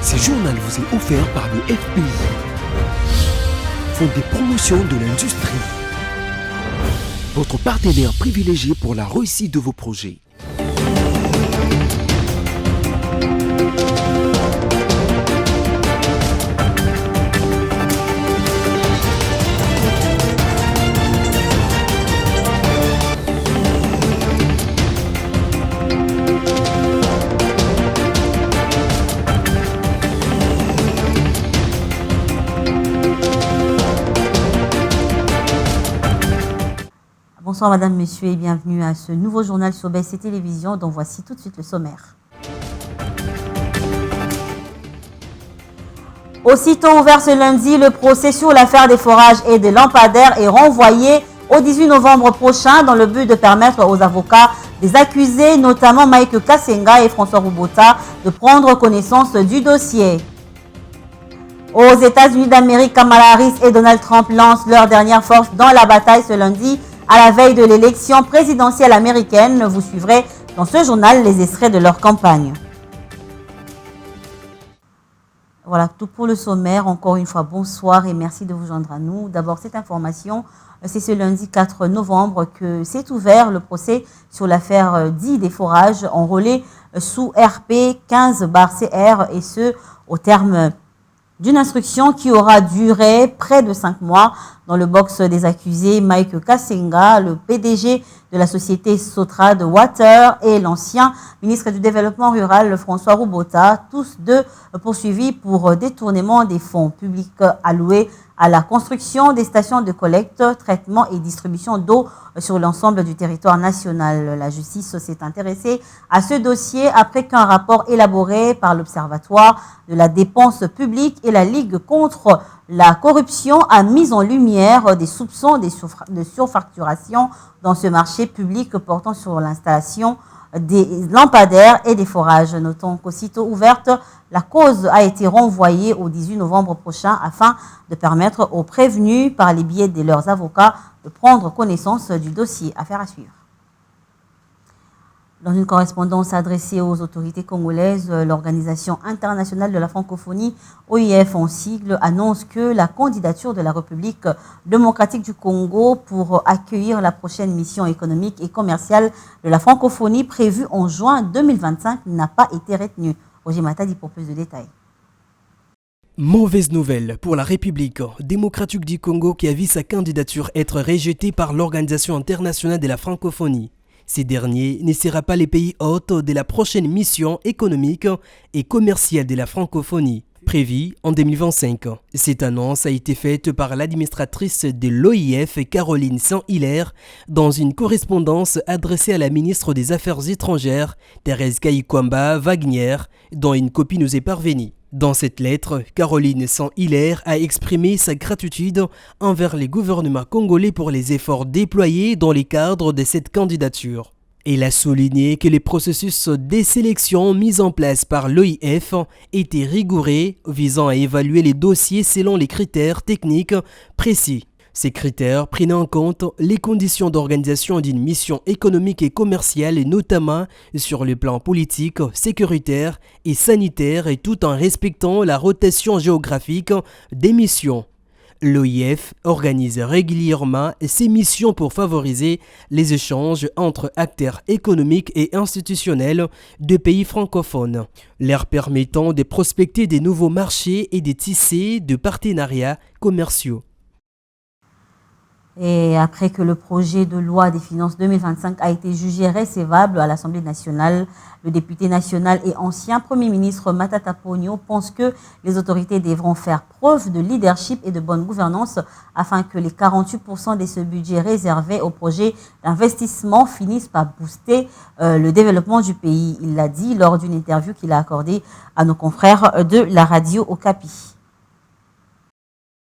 Ce journal vous est offert par le FPI, Fonds des promotions de l'industrie, votre partenaire privilégié pour la réussite de vos projets. Bonsoir Madame, Monsieur et bienvenue à ce nouveau journal sur BSC Télévision dont voici tout de suite le sommaire. Aussitôt ouvert ce lundi, le procès sur l'affaire des forages et des lampadaires est renvoyé au 18 novembre prochain dans le but de permettre aux avocats des accusés, notamment Mike Kassenga et François Roubota, de prendre connaissance du dossier. Aux États-Unis d'Amérique, Kamala Harris et Donald Trump lancent leur dernière force dans la bataille ce lundi à la veille de l'élection présidentielle américaine. Vous suivrez dans ce journal les extraits de leur campagne. Voilà tout pour le sommaire. Encore une fois, bonsoir et merci de vous joindre à nous. D'abord, cette information, c'est ce lundi 4 novembre que s'est ouvert le procès sur l'affaire dit des forages enrôlés sous RP 15/CR et ce, au terme d'une instruction qui aura duré près de 5 mois. Dans le box des accusés, Mike Kassenga, le PDG de la société Sotrade Water et l'ancien ministre du Développement rural François Roubota, tous deux poursuivis pour détournement des fonds publics alloués à la construction des stations de collecte, traitement et distribution d'eau sur l'ensemble du territoire national. La justice s'est intéressée à ce dossier après qu'un rapport élaboré par l'Observatoire de la dépense publique et la Ligue contre la corruption a mis en lumière des soupçons de surfacturation dans ce marché public portant sur l'installation des lampadaires et des forages. Notons qu'aussitôt ouverte, la cause a été renvoyée au 18 novembre prochain afin de permettre aux prévenus, par les biais de leurs avocats, de prendre connaissance du dossier. Affaire à suivre. Dans une correspondance adressée aux autorités congolaises, l'Organisation internationale de la francophonie, OIF en sigle, annonce que la candidature de la République démocratique du Congo pour accueillir la prochaine mission économique et commerciale de la francophonie prévue en juin 2025 n'a pas été retenue. Roger Matadi pour plus de détails. Mauvaise nouvelle pour la République démocratique du Congo qui a vu sa candidature être rejetée par l'Organisation internationale de la francophonie. Ces derniers ne seront pas les pays hôtes de la prochaine mission économique et commerciale de la francophonie, prévue en 2025. Cette annonce a été faite par l'administratrice de l'OIF, Caroline Saint-Hilaire, dans une correspondance adressée à la ministre des Affaires étrangères, Thérèse Kayikwamba Wagner, dont une copie nous est parvenue. Dans cette lettre, Caroline Saint-Hilaire a exprimé sa gratitude envers les gouvernements congolais pour les efforts déployés dans le cadre de cette candidature. Elle a souligné que les processus de sélection mis en place par l'OIF étaient rigoureux, visant à évaluer les dossiers selon les critères techniques précis. Ces critères prennent en compte les conditions d'organisation d'une mission économique et commerciale, notamment sur le plan politique, sécuritaire et sanitaire, et tout en respectant la rotation géographique des missions. L'OIF organise régulièrement ces missions pour favoriser les échanges entre acteurs économiques et institutionnels de pays francophones, leur permettant de prospecter des nouveaux marchés et de tisser de partenariats commerciaux. Et après que le projet de loi des finances 2025 a été jugé recevable à l'Assemblée nationale, le député national et ancien Premier ministre Matata Ponyo pense que les autorités devront faire preuve de leadership et de bonne gouvernance afin que les 48% de ce budget réservé au projet d'investissement finissent par booster le développement du pays. Il l'a dit lors d'une interview qu'il a accordée à nos confrères de la radio Okapi.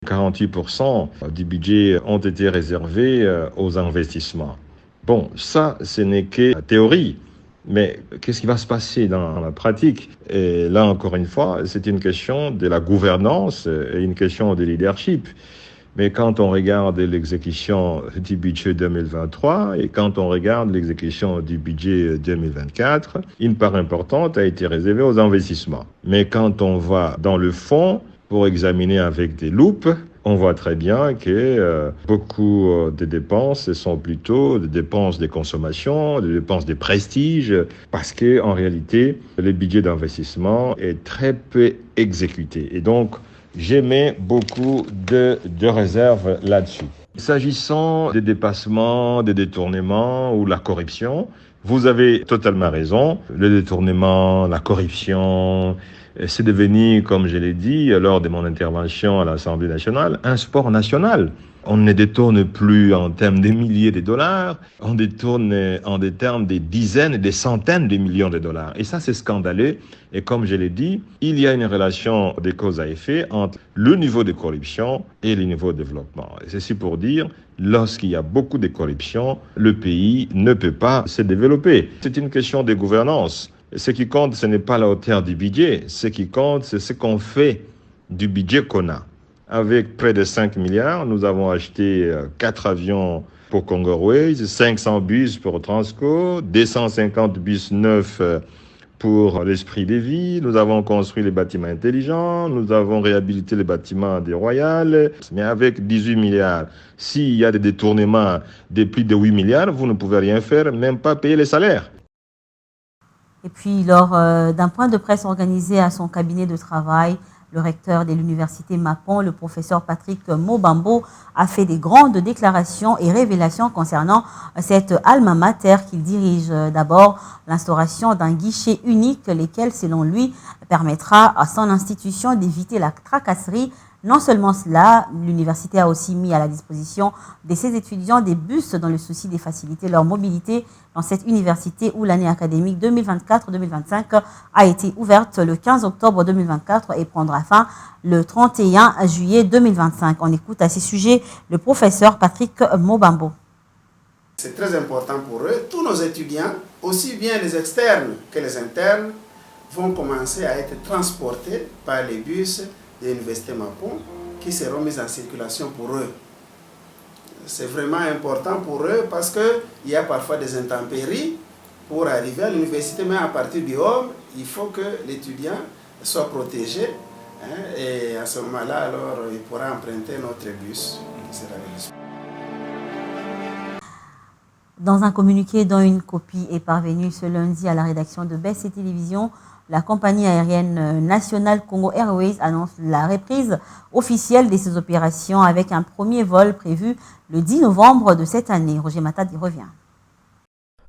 48% du budget ont été réservés aux investissements. Bon, ça, ce n'est que la théorie. Mais qu'est-ce qui va se passer dans la pratique? Et là, encore une fois, c'est une question de la gouvernance et une question de leadership. Mais quand on regarde l'exécution du budget 2023 et quand on regarde l'exécution du budget 2024, une part importante a été réservée aux investissements. Mais quand on va dans le fond pour examiner avec des loupes, on voit très bien que beaucoup de dépenses sont plutôt des dépenses de consommation, des dépenses de prestige, parce qu'en réalité, le budget d'investissement est très peu exécuté. Et donc, j'émets beaucoup de réserves là-dessus. S'agissant des dépassements, des détournements ou la corruption, vous avez totalement raison. Le détournement, la corruption, c'est devenu, comme je l'ai dit lors de mon intervention à l'Assemblée nationale, un sport national. On ne détourne plus en termes de milliers de dollars, on détourne en des termes de dizaines et des centaines de millions de dollars. Et ça, c'est scandaleux. Et comme je l'ai dit, il y a une relation de cause à effet entre le niveau de corruption et le niveau de développement. Et ceci pour dire, lorsqu'il y a beaucoup de corruption, le pays ne peut pas se développer. C'est une question de gouvernance. Ce qui compte, ce n'est pas la hauteur du budget. Ce qui compte, c'est ce qu'on fait du budget qu'on a. Avec près de 5 milliards, nous avons acheté 4 avions pour Congo Airways, 500 bus pour Transco, 250 bus neufs pour l'Esprit des Vies. Nous avons construit les bâtiments intelligents, nous avons réhabilité les bâtiments des Royales. Mais avec 18 milliards, s'il y a des détournements de plus de 8 milliards, vous ne pouvez rien faire, même pas payer les salaires. Et puis, lors d'un point de presse organisé à son cabinet de travail, le recteur de l'université Mapon, le professeur Patrick Mobambo, a fait des grandes déclarations et révélations concernant cette alma mater qu'il dirige. D'abord, l'instauration d'un guichet unique, lequel, selon lui, permettra à son institution d'éviter la tracasserie. Non seulement cela, l'université a aussi mis à la disposition de ses étudiants des bus dans le souci de faciliter leur mobilité dans cette université où l'année académique 2024-2025 a été ouverte le 15 octobre 2024 et prendra fin le 31 juillet 2025. On écoute à ce sujet le professeur Patrick Mobambo. C'est très important pour eux. Tous nos étudiants, aussi bien les externes que les internes, vont commencer à être transportés par les bus de l'université Mapon qui seront mis en circulation pour eux. C'est vraiment important pour eux parce qu'il y a parfois des intempéries pour arriver à l'université, mais à partir du home, il faut que l'étudiant soit protégé. Et à ce moment-là, alors, il pourra emprunter notre bus qui sera disponible. Dans un communiqué dont une copie est parvenue ce lundi à la rédaction de BC Télévision, la compagnie aérienne nationale Congo Airways annonce la reprise officielle de ses opérations avec un premier vol prévu le 10 novembre de cette année. Roger Matad y revient.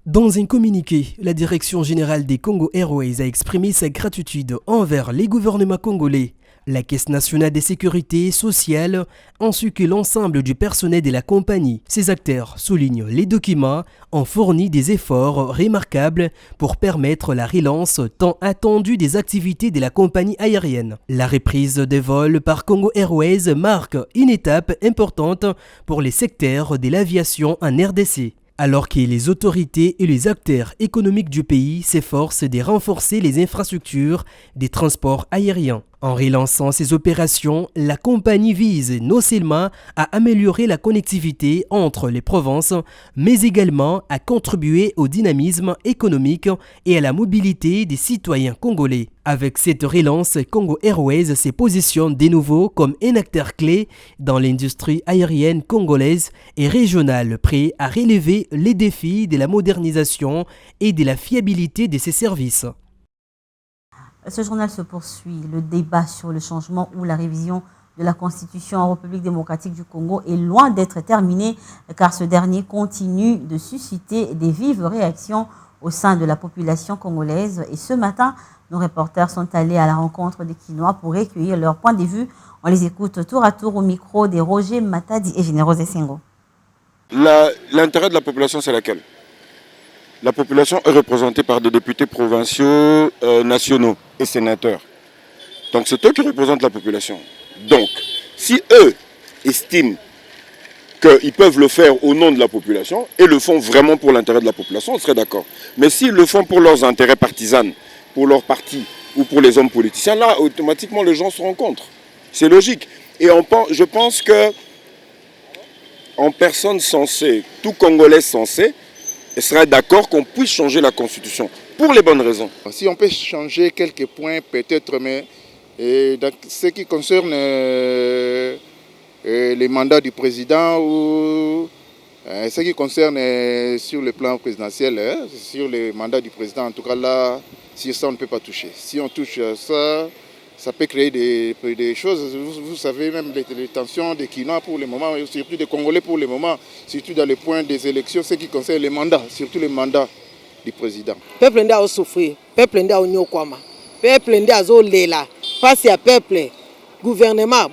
Dans un communiqué, la direction générale des Congo Airways a exprimé sa gratitude envers les gouvernements congolais, la Caisse nationale de sécurité sociale ainsi que l'ensemble du personnel de la compagnie. Ces acteurs, soulignent les documents, ont fourni des efforts remarquables pour permettre la relance tant attendue des activités de la compagnie aérienne. La reprise des vols par Congo Airways marque une étape importante pour les secteurs de l'aviation en RDC. Alors que les autorités et les acteurs économiques du pays s'efforcent de renforcer les infrastructures des transports aériens. En relançant ces opérations, la compagnie vise non seulement à améliorer la connectivité entre les provinces, mais également à contribuer au dynamisme économique et à la mobilité des citoyens congolais. Avec cette relance, Congo Airways se positionne de nouveau comme un acteur clé dans l'industrie aérienne congolaise et régionale, prêt à relever les défis de la modernisation et de la fiabilité de ses services. Ce journal se poursuit. Le débat sur le changement ou la révision de la Constitution en République démocratique du Congo est loin d'être terminé car ce dernier continue de susciter des vives réactions au sein de la population congolaise. Et ce matin, nos reporters sont allés à la rencontre des Kinois pour recueillir leur point de vue. On les écoute tour à tour au micro des Roger Matadi et Générose Essengo. L'intérêt de la population, c'est laquelle? La population est représentée par des députés provinciaux, nationaux et sénateurs. Donc c'est eux qui représentent la population. Donc, si eux estiment qu'ils peuvent le faire au nom de la population et le font vraiment pour l'intérêt de la population, on serait d'accord. Mais s'ils le font pour leurs intérêts partisans, pour leur parti ou pour les hommes politiciens, là, automatiquement, les gens se rencontrent. C'est logique. Et je pense que en personne sensée, tout Congolais sensé, serait d'accord qu'on puisse changer la Constitution, pour les bonnes raisons. Si on peut changer quelques points, peut-être, mais dans ce qui concerne les mandats du président ou ce qui concerne sur le plan présidentiel, sur les mandats du président, en tout cas là, si ça on ne peut pas toucher. Si on touche ça, ça peut créer des choses. Vous savez même les tensions des Kinois pour le moment, surtout des Congolais pour le moment, surtout dans le point des élections, ce qui concerne les mandats, surtout les mandats du président. Le peuple a souffert, le peuple a souffert, le peuple a souffert, face à peuple, gouvernement,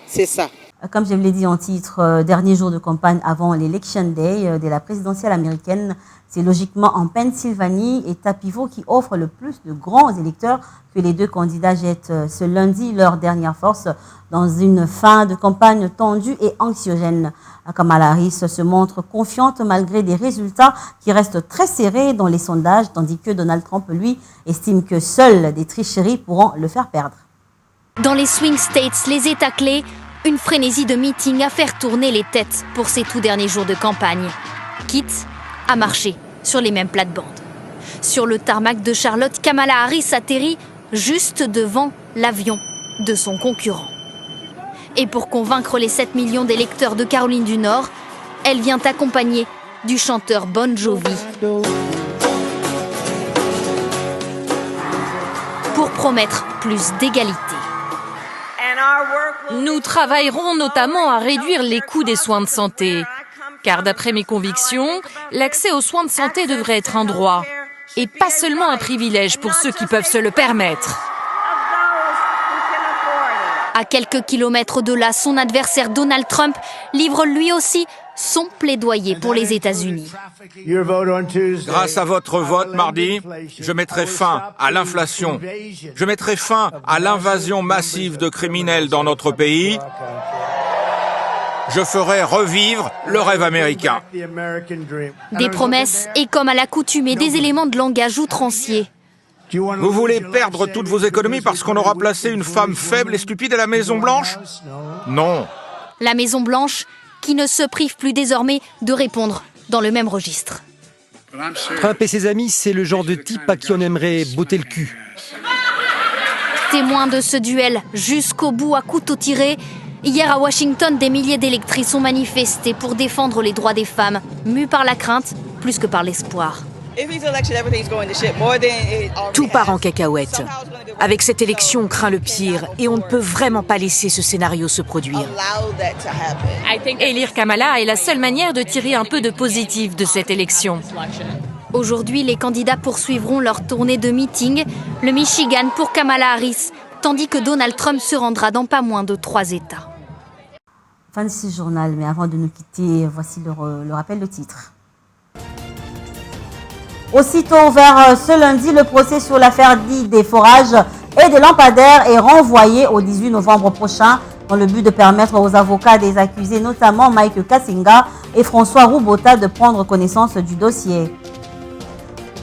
c'est ça. Comme je l'ai dit en titre, dernier jour de campagne avant l'Election Day de la présidentielle américaine, c'est logiquement en Pennsylvanie, État pivot qui offre le plus de grands électeurs que les deux candidats jettent ce lundi leur dernière force dans une fin de campagne tendue et anxiogène. Kamala Harris se montre confiante malgré des résultats qui restent très serrés dans les sondages, tandis que Donald Trump, lui, estime que seules des tricheries pourront le faire perdre. Dans les swing states, les États clés, une frénésie de meetings à faire tourner les têtes pour ces tout derniers jours de campagne, quitte à marcher sur les mêmes plates-bandes. Sur le tarmac de Charlotte, Kamala Harris atterrit juste devant l'avion de son concurrent. Et pour convaincre les 7 millions d'électeurs de Caroline du Nord, elle vient accompagnée du chanteur Bon Jovi. Pour promettre plus d'égalité. Nous travaillerons notamment à réduire les coûts des soins de santé. Car d'après mes convictions, l'accès aux soins de santé devrait être un droit. Et pas seulement un privilège pour ceux qui peuvent se le permettre. À quelques kilomètres de là, son adversaire Donald Trump livre lui aussi son plaidoyer pour les États-Unis. Grâce à votre vote mardi, je mettrai fin à l'inflation. Je mettrai fin à l'invasion massive de criminels dans notre pays. Je ferai revivre le rêve américain. Des promesses et, comme à l'accoutumée, des éléments de langage outranciers. Vous voulez perdre toutes vos économies parce qu'on aura placé une femme faible et stupide à la Maison-Blanche? Non. La Maison-Blanche qui ne se prive plus désormais de répondre dans le même registre. Trump et ses amis, c'est le genre de type à qui on aimerait botter le cul. Témoin de ce duel jusqu'au bout à couteau tiré, hier à Washington, des milliers d'électrices ont manifesté pour défendre les droits des femmes, mues par la crainte plus que par l'espoir. Tout part en cacahuète. Avec cette élection, on craint le pire et on ne peut vraiment pas laisser ce scénario se produire. Élire Kamala est la seule manière de tirer un peu de positif de cette élection. Aujourd'hui, les candidats poursuivront leur tournée de meeting, le Michigan pour Kamala Harris, tandis que Donald Trump se rendra dans pas moins de 3 États. Fin de ce journal, mais avant de nous quitter, voici le rappel de titre. Aussitôt ouvert ce lundi, le procès sur l'affaire dite des forages et des lampadaires est renvoyé au 18 novembre prochain dans le but de permettre aux avocats des accusés, notamment Mike Kassinga et François Roubota, de prendre connaissance du dossier.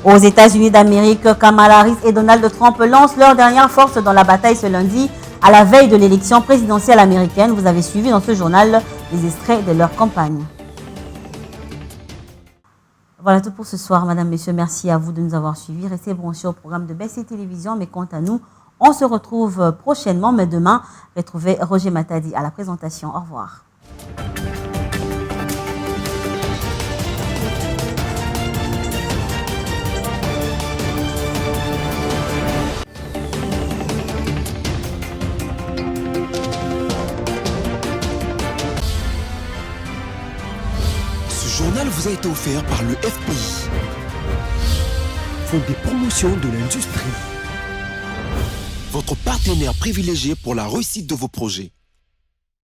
Aux États-Unis d'Amérique, Kamala Harris et Donald Trump lancent leur dernière force dans la bataille ce lundi à la veille de l'élection présidentielle américaine. Vous avez suivi dans ce journal les extraits de leur campagne. Voilà tout pour ce soir, madame, messieurs. Merci à vous de nous avoir suivis. Restez branchés au programme de BC Télévision. Mais quant à nous, on se retrouve prochainement. Mais demain, retrouvez Roger Matadi à la présentation. Au revoir. Ce journal vous a été offert par le FPI, Fonds des promotions de l'industrie, votre partenaire privilégié pour la réussite de vos projets.